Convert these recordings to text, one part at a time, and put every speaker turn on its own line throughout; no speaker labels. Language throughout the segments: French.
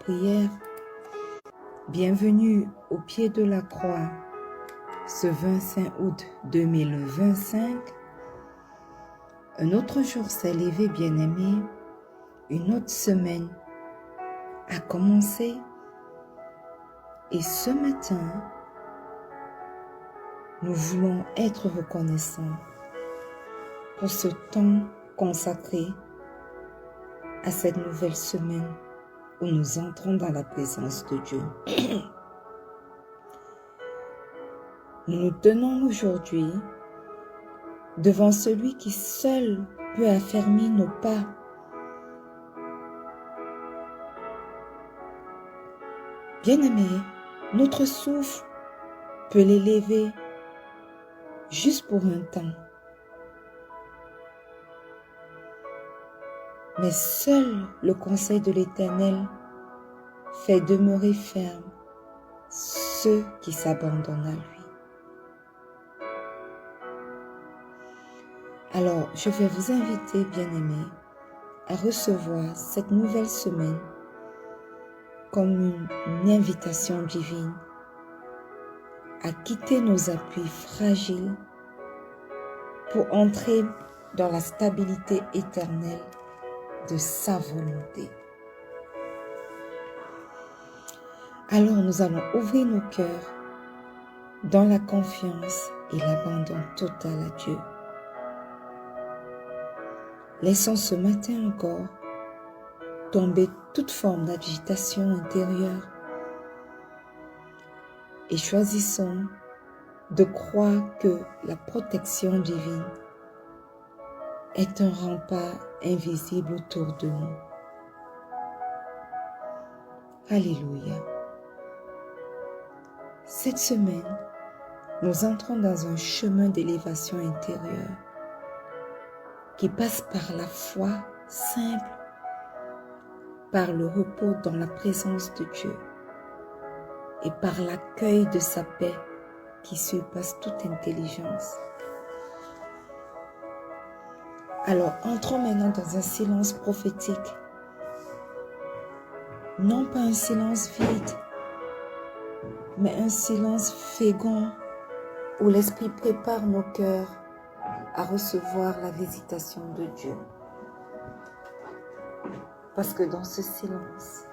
prière. Bienvenue au pied de la croix, ce 25 août 2025. Un autre jour s'est levé, bien-aimé. Une autre semaine a commencé. Et ce matin, nous voulons être reconnaissants pour ce temps consacré à cette nouvelle semaine où nous entrons dans la présence de Dieu. Nous nous tenons aujourd'hui devant celui qui seul peut affermir nos pas. Bien-aimé, notre souffle peut l'élever juste pour un temps. Mais seul le conseil de l'Éternel fait demeurer ferme ceux qui s'abandonnent à lui. Alors, je vais vous inviter, bien-aimés, à recevoir cette nouvelle semaine comme une invitation divine à quitter nos appuis fragiles pour entrer dans la stabilité éternelle de sa volonté. Alors nous allons ouvrir nos cœurs dans la confiance et l'abandon total à Dieu. Laissons ce matin encore tomber toute forme d'agitation intérieure et choisissons de croire que la protection divine est un rempart invisible autour de nous. Alléluia. Cette semaine, nous entrons dans un chemin d'élévation intérieure qui passe par la foi simple, par le repos dans la présence de Dieu et par l'accueil de sa paix qui surpasse toute intelligence. Alors, entrons maintenant dans un silence prophétique. Non pas un silence vide, mais un silence fécond où l'Esprit prépare nos cœurs à recevoir la visitation de Dieu. Parce que dans ce silence,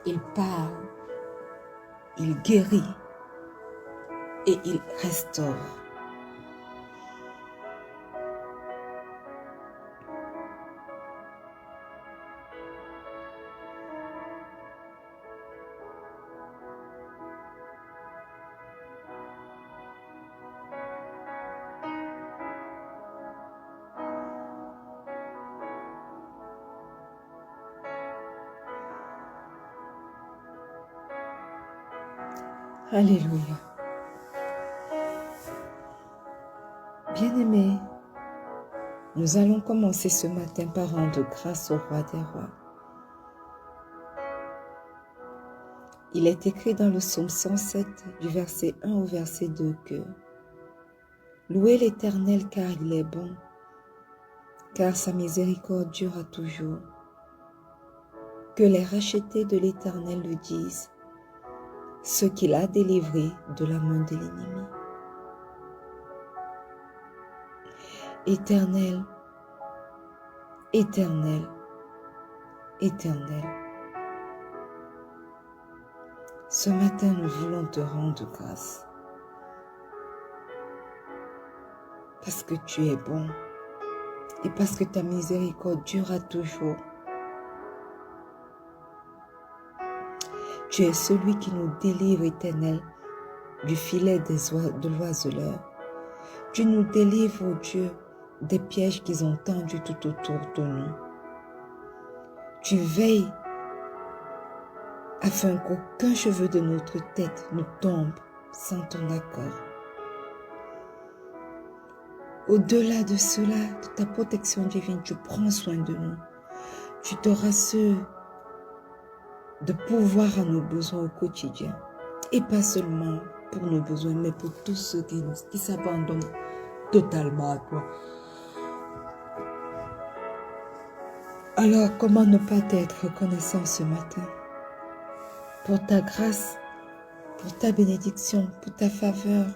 il parle, il guérit et il restaure. Alléluia. Bien-aimés, nous allons commencer ce matin par rendre grâce au Roi des Rois. Il est écrit dans le psaume 107 du verset 1 au verset 2 que « Louez l'Éternel car il est bon, car sa miséricorde durera toujours. Que les rachetés de l'Éternel le disent, ce qu'il a délivré de la main de l'ennemi. Éternel, Éternel, Éternel. Ce matin, nous voulons te rendre grâce. Parce que tu es bon et parce que ta miséricorde durera toujours. Tu es celui qui nous délivre, Éternel, du filet de l'oiseleur. Tu nous délivres, oh Dieu, des pièges qu'ils ont tendus tout autour de nous. Tu veilles afin qu'aucun cheveu de notre tête ne tombe sans ton accord. Au-delà de cela, de ta protection divine, tu prends soin de nous. Tu te rassures de pouvoir à nos besoins au quotidien. Et pas seulement pour nos besoins, mais pour tous ceux qui s'abandonnent totalement à toi. Alors, comment ne pas être reconnaissant ce matin pour ta grâce, pour ta bénédiction, pour ta faveur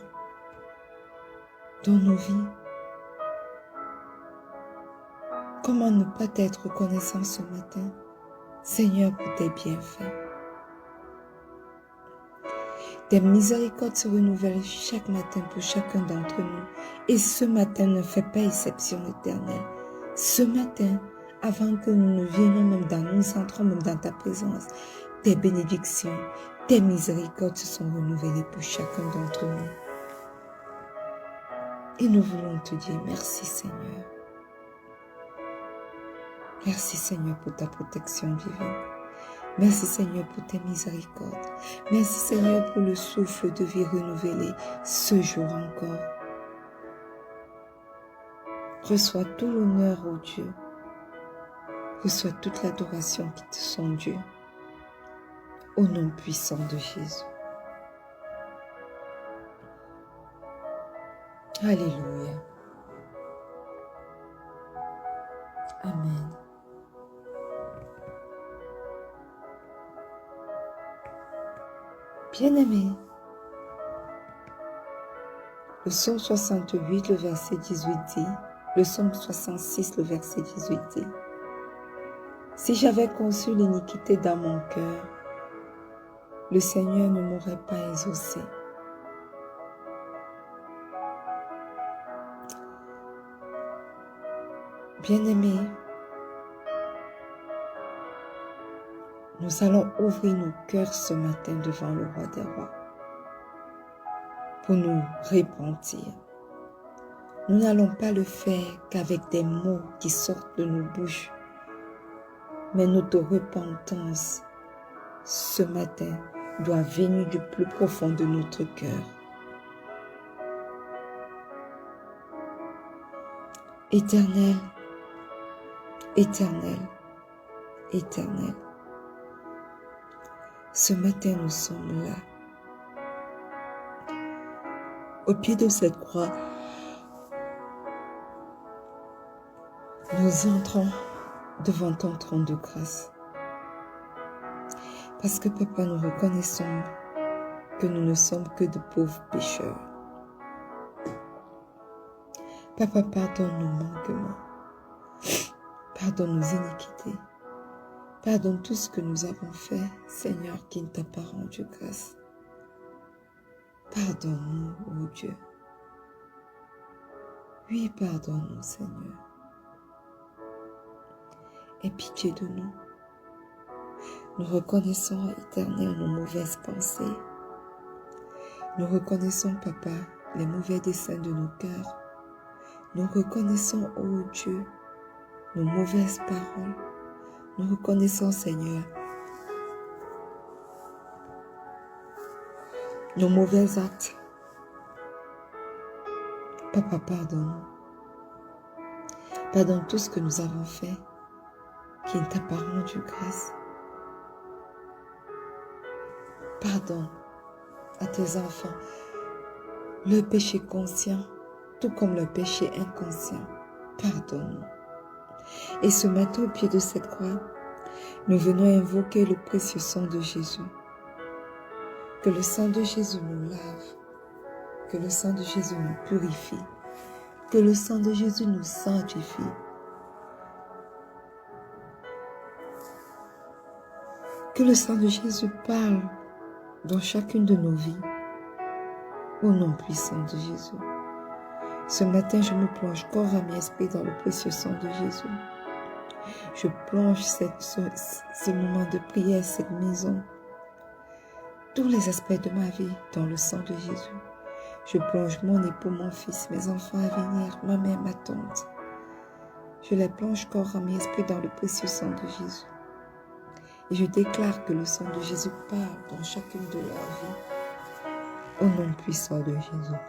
dans nos vies? Comment ne pas être reconnaissant ce matin, Seigneur, pour tes bienfaits? Tes miséricordes se renouvellent chaque matin pour chacun d'entre nous. Et ce matin ne fait pas exception, Éternel. Ce matin, avant que nous ne venions même nous entrons même dans ta présence, tes bénédictions, tes miséricordes se sont renouvelées pour chacun d'entre nous. Et nous voulons te dire merci, Seigneur. Merci, Seigneur, pour ta protection divine. Merci, Seigneur, pour tes miséricordes. Merci, Seigneur, pour le souffle de vie renouvelé ce jour encore. Reçois tout l'honneur, ô Dieu. Reçois toute l'adoration qui te sont dues. Au nom puissant de Jésus. Alléluia. Amen. Bien-aimés, le psaume 68, le verset 18 dit, le psaume 66, le verset 18 dit, « Si j'avais conçu l'iniquité dans mon cœur, le Seigneur ne m'aurait pas exaucé. » Bien-aimés, nous allons ouvrir nos cœurs ce matin devant le roi des rois pour nous repentir. Nous n'allons pas le faire qu'avec des mots qui sortent de nos bouches, mais notre repentance ce matin doit venir du plus profond de notre cœur. Éternel, Éternel, Éternel, ce matin nous sommes là, au pied de cette croix. Nous entrons devant ton trône de grâce. Parce que, Papa, nous reconnaissons que nous ne sommes que de pauvres pécheurs. Papa, pardonne nos manquements. Pardonne nos iniquités. Pardonne tout ce que nous avons fait, Seigneur, qui ne t'a pas rendu grâce. Pardonne-nous, ô Dieu. Oui, pardonne-nous, Seigneur. Aie pitié de nous. Nous reconnaissons, Éternel, nos mauvaises pensées. Nous reconnaissons, Papa, les mauvais desseins de nos cœurs. Nous reconnaissons, ô Dieu, nos mauvaises paroles. Nous reconnaissons, Seigneur, nos mauvais actes. Papa, pardonne-nous. Pardonne tout ce que nous avons fait qui ne t'a pas rendu grâce. Pardonne à tes enfants le péché conscient, tout comme le péché inconscient. Pardonne-nous. Et ce matin, au pied de cette croix, nous venons invoquer le précieux sang de Jésus. Que le sang de Jésus nous lave, que le sang de Jésus nous purifie, que le sang de Jésus nous sanctifie. Que le sang de Jésus parle dans chacune de nos vies, au nom puissant de Jésus. Ce matin, je me plonge corps, âme et esprit dans le précieux sang de Jésus. Je plonge ce moment de prière, cette maison, tous les aspects de ma vie dans le sang de Jésus. Je plonge mon époux, mon fils, mes enfants à venir, ma mère, ma tante. Je les plonge corps, âme et esprit dans le précieux sang de Jésus. Et je déclare que le sang de Jésus parle dans chacune de leurs vies. Au nom puissant de Jésus.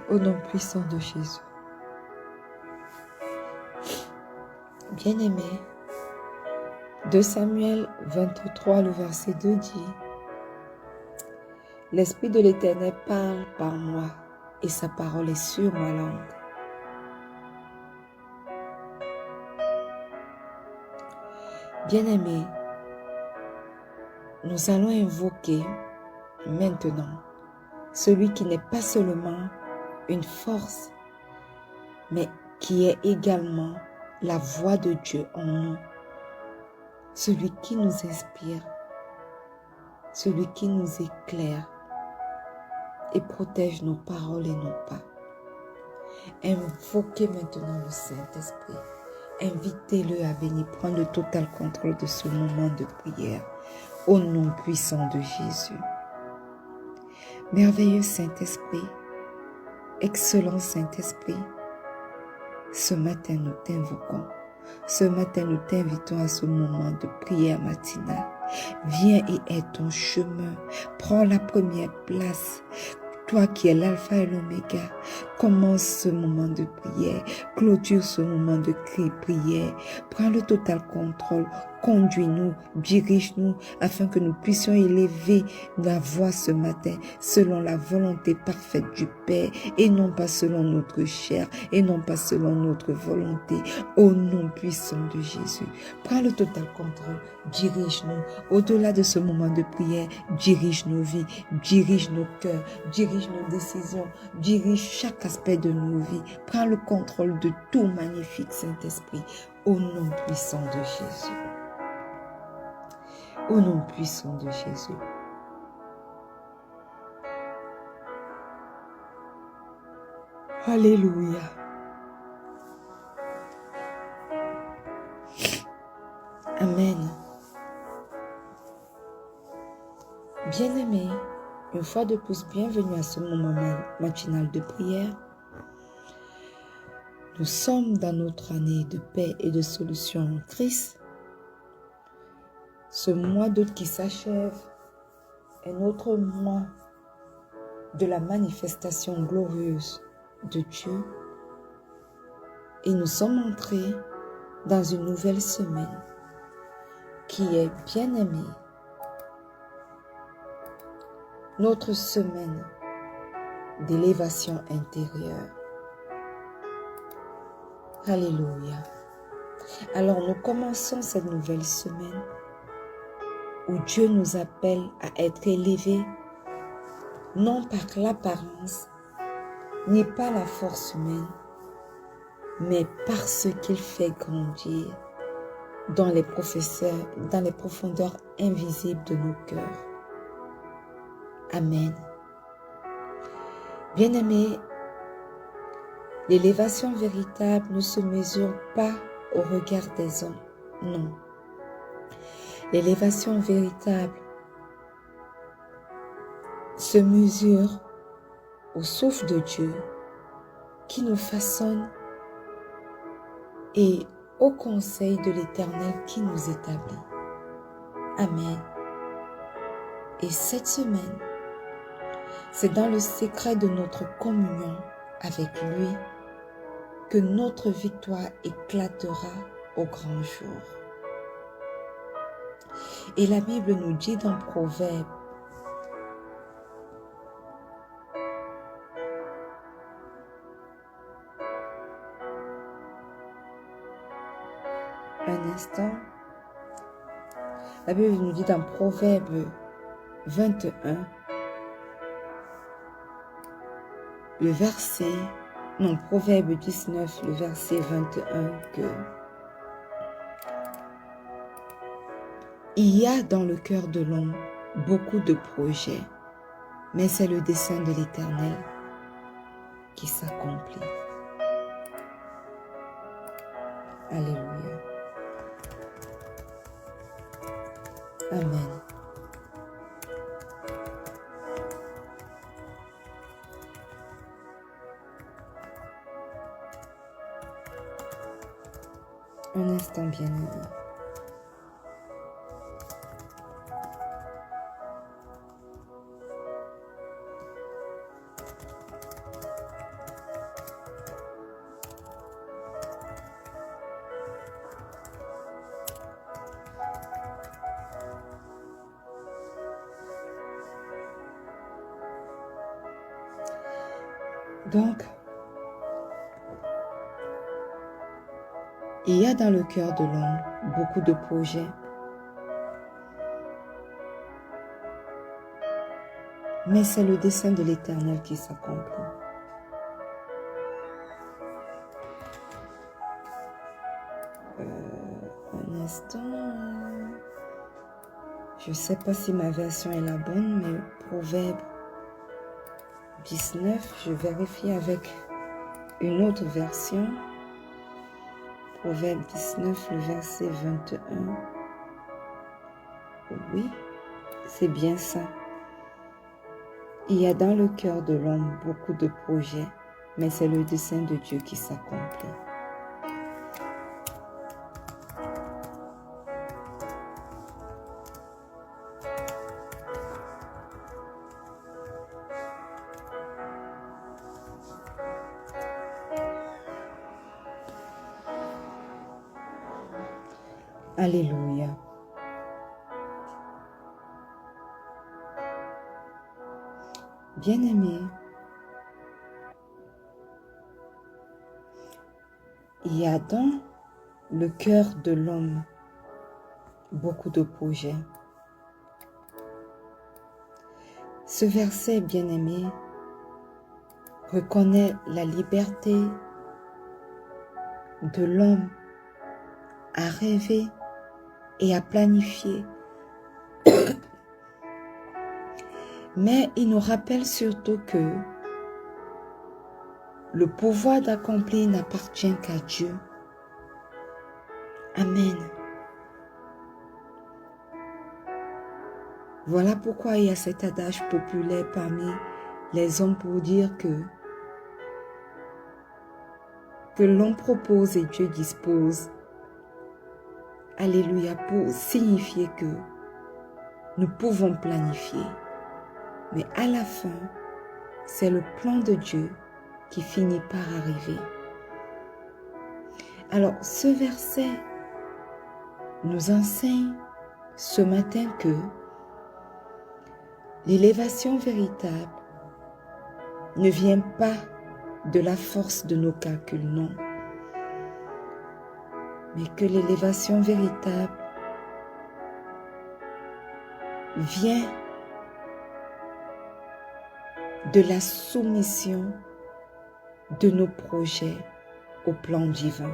Au nom puissant de Jésus. Bien-aimé, 2 Samuel 23, le verset 2 dit, « L'Esprit de l'Éternel parle par moi, et sa parole est sur ma langue. Bien-aimés, nous allons invoquer maintenant celui qui n'est pas seulement une force, mais qui est également la voix de Dieu en nous, celui qui nous inspire, celui qui nous éclaire et protège nos paroles et nos pas. Invoquez maintenant le Saint-Esprit. Invitez-le à venir prendre le total contrôle de ce moment de prière au nom puissant de Jésus. Merveilleux Saint-Esprit, excellent Saint-Esprit, ce matin nous t'invoquons. Ce matin nous t'invitons à ce moment de prière matinale. Viens et aide ton chemin. Prends la première place. Toi qui es l'alpha et l'oméga, commence ce moment de prière, clôture ce moment de prière, prends le total contrôle, conduis-nous, dirige-nous, afin que nous puissions élever la voix ce matin, selon la volonté parfaite du Père, et non pas selon notre chair, et non pas selon notre volonté, au nom puissant de Jésus. Prends le total contrôle, dirige-nous, au-delà de ce moment de prière, dirige nos vies, dirige nos cœurs, dirige nos décisions, dirige chaque aspect de nos vies. Prends le contrôle de tout, magnifique Saint-Esprit, au nom puissant de Jésus. Au nom puissant de Jésus. Alléluia. Amen. Bien-aimés, une fois de plus, bienvenue à ce moment matinal de prière. Nous sommes dans notre année de paix et de solution en Christ. Ce mois d'août qui s'achève est notre mois de la manifestation glorieuse de Dieu. Et nous sommes entrés dans une nouvelle semaine qui est bien-aimée. Notre semaine d'élévation intérieure. Alléluia. Alors nous commençons cette nouvelle semaine où Dieu nous appelle à être élevés, non par l'apparence, ni par la force humaine, mais par ce qu'il fait grandir dans les profondeurs invisibles de nos cœurs. Amen. Bien-aimés, l'élévation véritable ne se mesure pas au regard des hommes, non. L'élévation véritable se mesure au souffle de Dieu qui nous façonne et au conseil de l'Éternel qui nous établit. Amen. Et cette semaine, c'est dans le secret de notre communion avec lui que notre victoire éclatera au grand jour. Et la Bible nous dit dans Proverbe, un instant, la Bible nous dit dans Proverbe 21, le verset, non, Proverbe 19, le verset 21, que il y a dans le cœur de l'homme beaucoup de projets, mais c'est le dessein de l'Éternel qui s'accomplit. Alléluia. Amen. Un instant, bien-aimé. Donc, Il y a dans le cœur de l'homme beaucoup de projets, mais c'est le dessein de l'Éternel qui s'accomplit. Un instant, je ne sais pas si ma version est la bonne, mais Proverbe 19, je vérifie avec une autre version. Proverbe 19, le verset 21. Oui, c'est bien ça. Il y a dans le cœur de l'homme beaucoup de projets, mais c'est le dessein de Dieu qui s'accomplit. Alléluia. Bien-aimés, il y a dans le cœur de l'homme beaucoup de projets. Ce verset, bien-aimé, reconnaît la liberté de l'homme à rêver et à planifier. Mais il nous rappelle surtout que le pouvoir d'accomplir n'appartient qu'à Dieu. Amen. Voilà pourquoi il y a cet adage populaire parmi les hommes pour dire que l'homme propose et Dieu dispose. Alléluia, pour signifier que nous pouvons planifier. Mais à la fin, c'est le plan de Dieu qui finit par arriver. Alors, ce verset nous enseigne ce matin que l'élévation véritable ne vient pas de la force de nos calculs, non. Mais que l'élévation véritable vient de la soumission de nos projets au plan divin.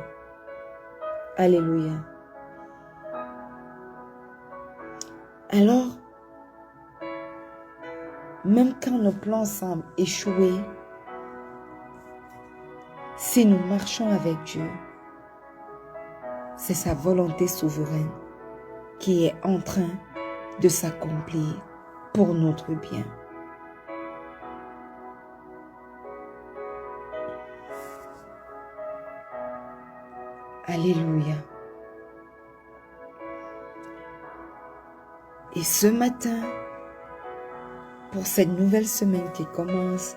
Alléluia. Alors, même quand nos plans semblent échouer, si nous marchons avec Dieu, c'est sa volonté souveraine qui est en train de s'accomplir pour notre bien. Alléluia. Et ce matin, pour cette nouvelle semaine qui commence,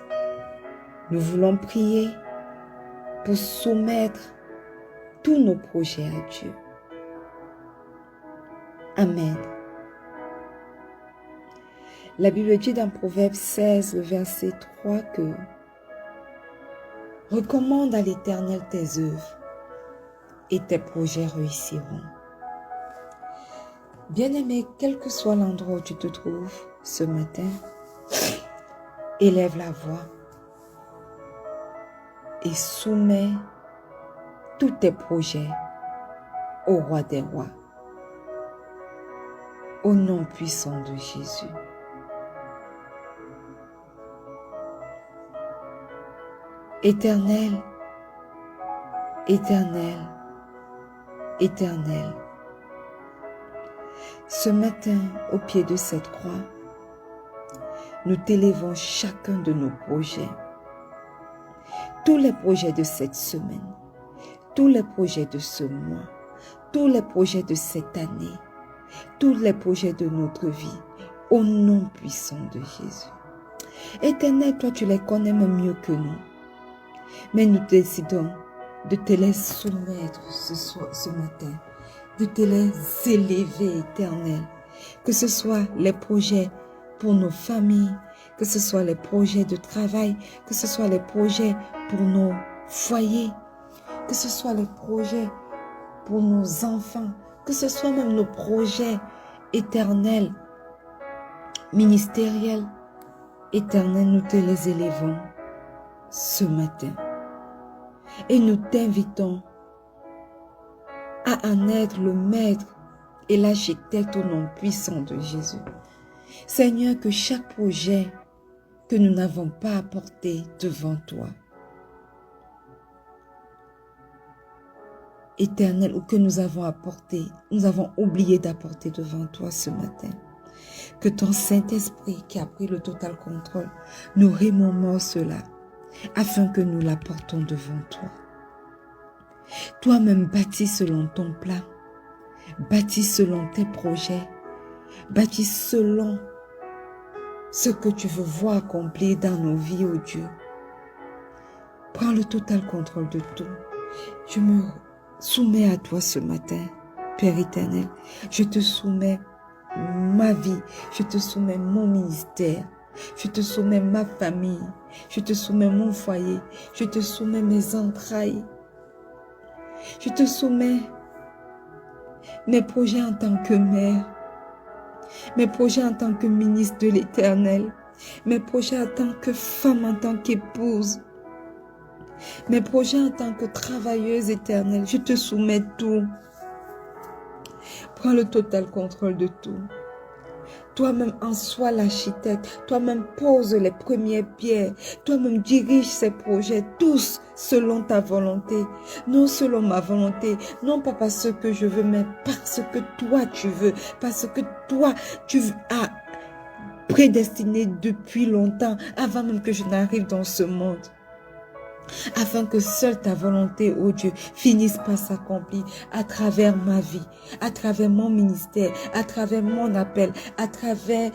nous voulons prier pour soumettre tous nos projets à Dieu. Amen. La Bible dit dans Proverbe 16, le verset 3 que « Recommande à l'Éternel tes œuvres et tes projets réussiront. » Bien-aimé, quel que soit l'endroit où tu te trouves ce matin, élève la voix et soumets tous tes projets au roi des rois. Au nom puissant de Jésus. Éternel, Éternel, Éternel, ce matin, au pied de cette croix, nous t'élevons chacun de nos projets. Tous les projets de cette semaine, tous les projets de ce mois, tous les projets de cette année, tous les projets de notre vie, au nom puissant de Jésus. Éternel, toi tu les connais même mieux que nous. Mais nous décidons de te les soumettre ce matin, de te les élever, Éternel. Que ce soit les projets pour nos familles, que ce soit les projets de travail, que ce soit les projets pour nos foyers, que ce soit les projets pour nos enfants, que ce soit même nos projets éternels, ministériels, éternels, nous te les élevons ce matin. Et nous t'invitons à en être le maître et l'architecte au nom puissant de Jésus. Seigneur, que chaque projet que nous n'avons pas apporté devant toi, Éternel, ou que nous avons apporté, nous avons oublié d'apporter devant toi ce matin, que ton Saint-Esprit qui a pris le total contrôle nous remémore cela, afin que nous l'apportons devant toi. Toi-même bâtis selon ton plan, bâtis selon tes projets, bâtis selon ce que tu veux voir accompli dans nos vies, ô Dieu. Prends le total contrôle de tout. Je me soumets à toi ce matin, Père éternel. Je te soumets ma vie, je te soumets mon ministère, je te soumets ma famille, je te soumets mon foyer, je te soumets mes entrailles. Je te soumets mes projets en tant que mère, mes projets en tant que ministre de l'Éternel, mes projets en tant que femme, en tant qu'épouse, mes projets en tant que travailleuse éternelle. Je te soumets tout. Prends le total contrôle de tout. Toi-même en sois l'architecte, toi-même pose les premières pierres, toi-même dirige ces projets, tous selon ta volonté, non selon ma volonté, non pas parce que je veux, mais parce que toi tu veux, parce que toi tu as prédestiné depuis longtemps, avant même que je n'arrive dans ce monde. Afin que seule ta volonté, ô Dieu, finisse par s'accomplir à travers ma vie, à travers mon ministère, à travers mon appel, à travers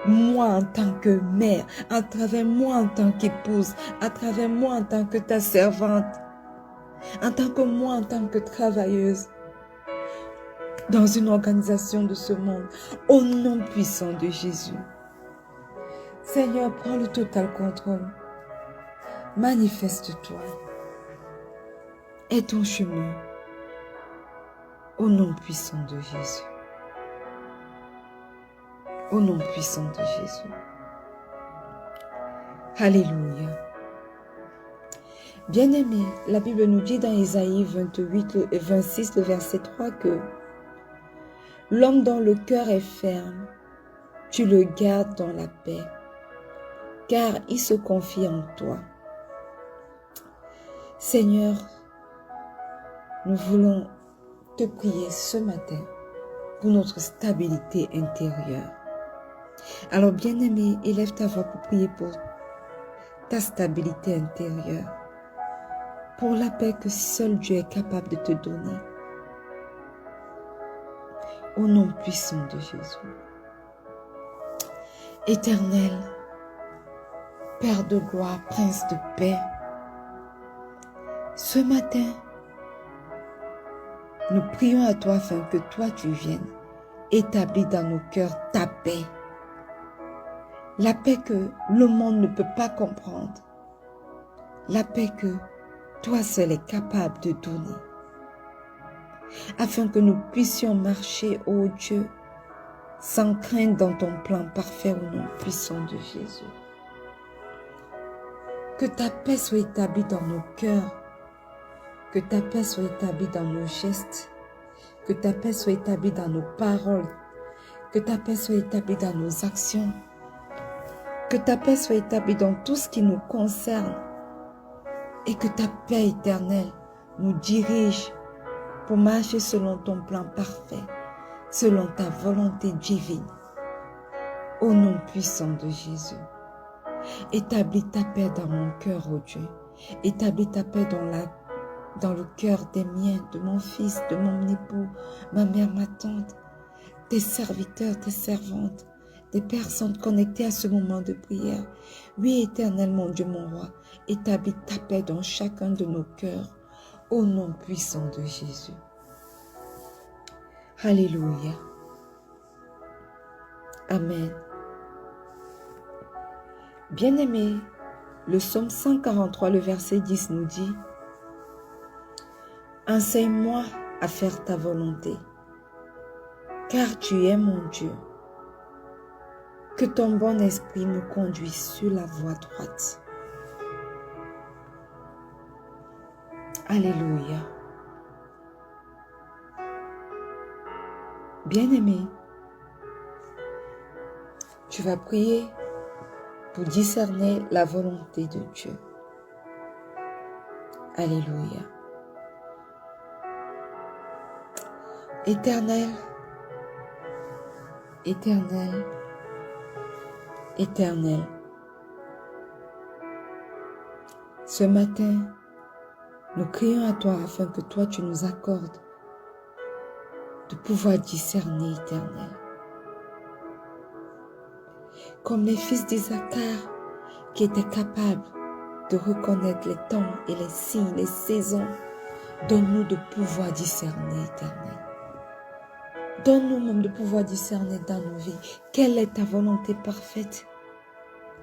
moi en tant que mère, à travers moi en tant qu'épouse, à travers moi en tant que ta servante, en tant que moi en tant que travailleuse, dans une organisation de ce monde, au nom puissant de Jésus. Seigneur, prends le total contrôle. Manifeste-toi. Aie ton chemin au nom puissant de Jésus. Au nom puissant de Jésus. Alléluia. Bien-aimés, la Bible nous dit dans Ésaïe 26, le verset 3 que l'homme dont le cœur est ferme, tu le gardes dans la paix, car il se confie en toi. Seigneur, nous voulons te prier ce matin pour notre stabilité intérieure. Alors, bien-aimé, élève ta voix pour prier pour ta stabilité intérieure, pour la paix que seul Dieu est capable de te donner. Au nom puissant de Jésus. Éternel, Père de gloire, Prince de paix, ce matin, nous prions à toi afin que toi tu viennes établir dans nos cœurs ta paix. La paix que le monde ne peut pas comprendre. La paix que toi seul es capable de donner. Afin que nous puissions marcher, ô Dieu, sans crainte dans ton plan parfait au nom puissant de Jésus. Que ta paix soit établie dans nos cœurs. Que ta paix soit établie dans nos gestes, que ta paix soit établie dans nos paroles, que ta paix soit établie dans nos actions, que ta paix soit établie dans tout ce qui nous concerne et que ta paix éternelle nous dirige pour marcher selon ton plan parfait, selon ta volonté divine. Au nom puissant de Jésus, établis ta paix dans mon cœur, ô Dieu, établis ta paix dans le cœur des miens, de mon fils, de mon époux, ma mère, ma tante, tes serviteurs, tes servantes, des personnes connectées à ce moment de prière. Oui, éternel, mon Dieu, mon roi, établis ta paix dans chacun de nos cœurs, au nom puissant de Jésus. Alléluia. Amen. Bien-aimés, le psaume 143, le verset 10 nous dit: Enseigne-moi à faire ta volonté, car tu es mon Dieu. Que ton bon esprit me conduise sur la voie droite. Alléluia. Bien-aimé, tu vas prier pour discerner la volonté de Dieu. Alléluia. Éternel, Éternel, Éternel, ce matin, nous crions à toi afin que toi tu nous accordes de pouvoir discerner, Éternel. Comme les fils d'Isaacar qui étaient capables de reconnaître les temps et les signes, les saisons, donne-nous de pouvoir discerner, Éternel. Donne-nous même de pouvoir discerner dans nos vies quelle est ta volonté parfaite,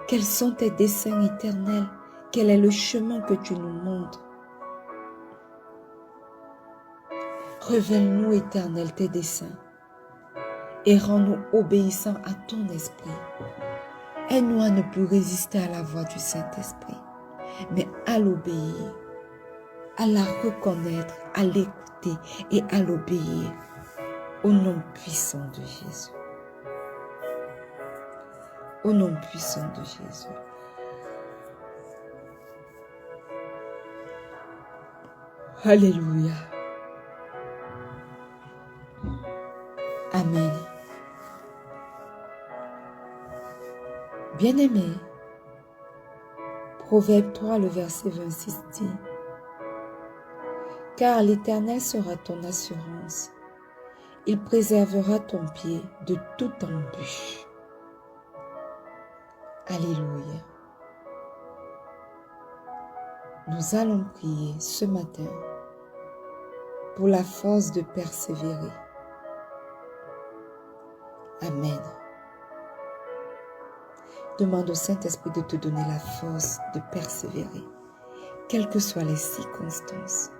quels sont tes desseins éternels, quel est le chemin que tu nous montres. Révèle-nous, Éternel, tes desseins et rends-nous obéissants à ton esprit. Aide-nous à ne plus résister à la voix du Saint-Esprit, mais à l'obéir, à la reconnaître, à l'écouter et à l'obéir. Au nom puissant de Jésus. Au nom puissant de Jésus. Alléluia. Amen. Bien-aimé, Proverbe 3, le verset 26 dit, « Car l'Éternel sera ton assurance. Il préservera ton pied de toute embûche. » Alléluia. Nous allons prier ce matin pour la force de persévérer. Amen. Demande au Saint-Esprit de te donner la force de persévérer, quelles que soient les circonstances,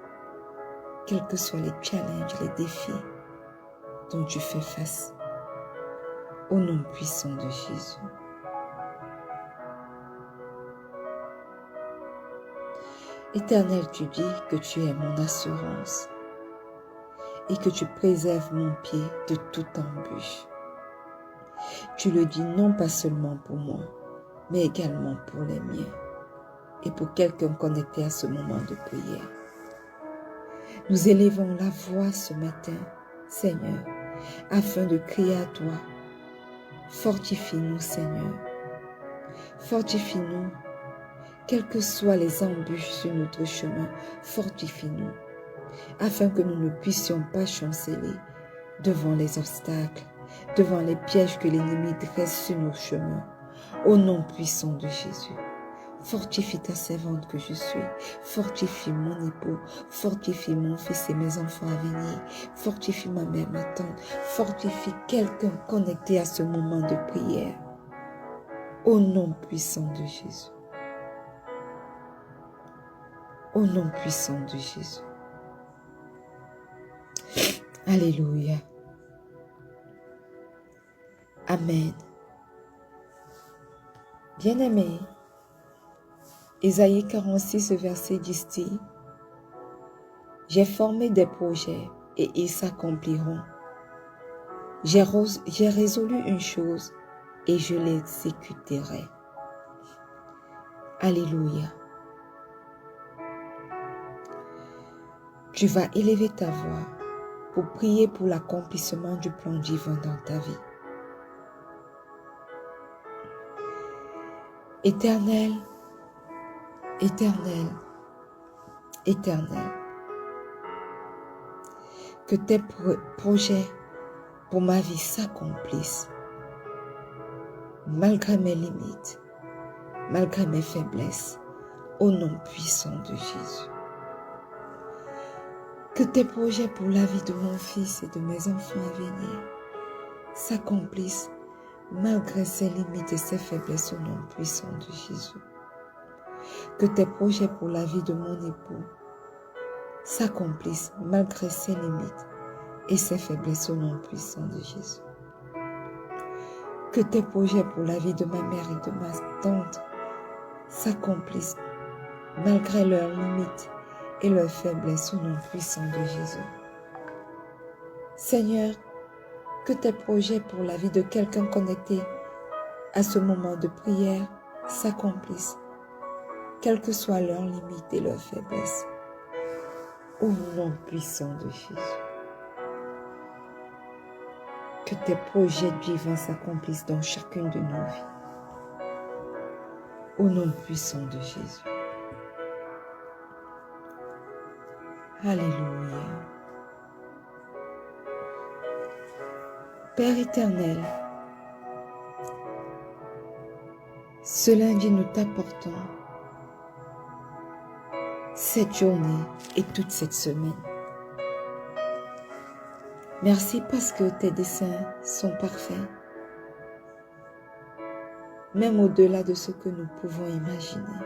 quels que soient les challenges, les défis dont tu fais face, au nom puissant de Jésus. Éternel, tu dis que tu es mon assurance et que tu préserves mon pied de toute embûche. Tu le dis non pas seulement pour moi, mais également pour les miens et pour quelqu'un connecté à ce moment de prière. Nous élevons la voix ce matin, Seigneur, afin de crier à toi. Fortifie-nous, Seigneur. Fortifie-nous. Quelles que soient les embûches sur notre chemin, fortifie-nous, afin que nous ne puissions pas chanceler devant les obstacles, devant les pièges que l'ennemi dresse sur nos chemins. Au nom puissant de Jésus, fortifie ta servante que je suis, fortifie mon époux, fortifie mon fils et mes enfants à venir, fortifie ma mère, ma tante, fortifie quelqu'un connecté à ce moment de prière. Au nom puissant de Jésus. Au nom puissant de Jésus. Alléluia. Amen. Bien-aimé, Ésaïe 46, verset 10 dit, « J'ai formé des projets et ils s'accompliront. J'ai résolu une chose et je l'exécuterai. » Alléluia. Tu vas élever ta voix pour prier pour l'accomplissement du plan divin dans ta vie. Éternel, Éternel, Éternel, que tes projets pour ma vie s'accomplissent, malgré mes limites, malgré mes faiblesses, au nom puissant de Jésus. Que tes projets pour la vie de mon fils et de mes enfants à venir s'accomplissent malgré ses limites et ses faiblesses au nom puissant de Jésus. Que tes projets pour la vie de mon époux s'accomplissent malgré ses limites et ses faiblesses au nom puissant de Jésus. Que tes projets pour la vie de ma mère et de ma tante s'accomplissent malgré leurs limites et leurs faiblesses au nom puissant de Jésus. Seigneur, que tes projets pour la vie de quelqu'un connecté à ce moment de prière s'accomplissent, quelles que soient leurs limites et leurs faiblesses, au nom puissant de Jésus. Que tes projets divins s'accomplissent dans chacune de nos vies, au nom puissant de Jésus. Alléluia. Père éternel, ce lundi nous t'apportons cette journée et toute cette semaine. Merci parce que tes desseins sont parfaits, même au-delà de ce que nous pouvons imaginer.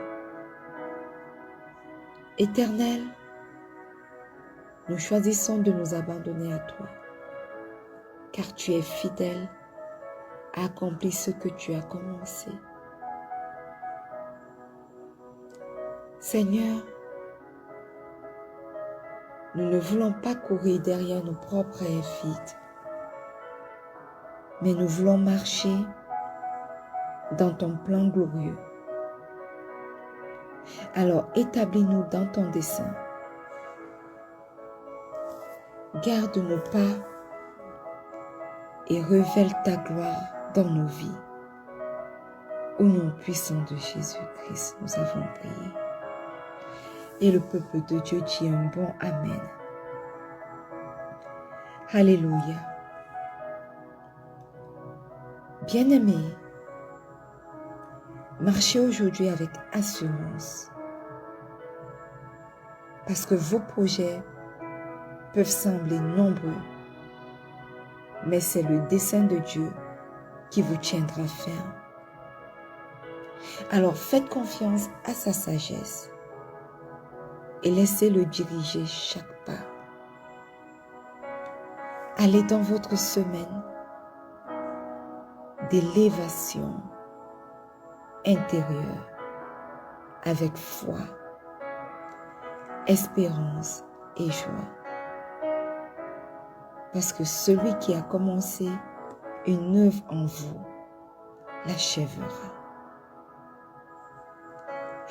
Éternel, nous choisissons de nous abandonner à toi, car tu es fidèle à accomplir ce que tu as commencé. Seigneur, nous ne voulons pas courir derrière nos propres rêves vides, mais nous voulons marcher dans ton plan glorieux. Alors établis-nous dans ton dessein. Garde nos pas et révèle ta gloire dans nos vies. Au nom puissant de Jésus-Christ, nous avons prié. Et le peuple de Dieu dit un bon Amen. Alléluia. Bien-aimés, marchez aujourd'hui avec assurance, parce que vos projets peuvent sembler nombreux, mais c'est le dessein de Dieu qui vous tiendra ferme. Alors faites confiance à sa sagesse et laissez-le diriger chaque pas. Allez dans votre semaine d'élévation intérieure avec foi, espérance et joie. Parce que celui qui a commencé une œuvre en vous l'achèvera.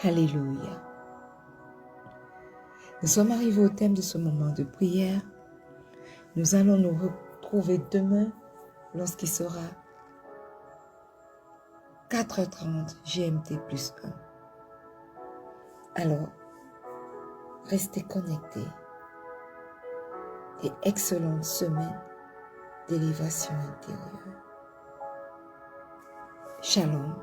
Alléluia. Nous sommes arrivés au thème de ce moment de prière. Nous allons nous retrouver demain lorsqu'il sera 4h30 GMT plus 1. Alors, restez connectés et excellente semaine d'élévation intérieure. Shalom.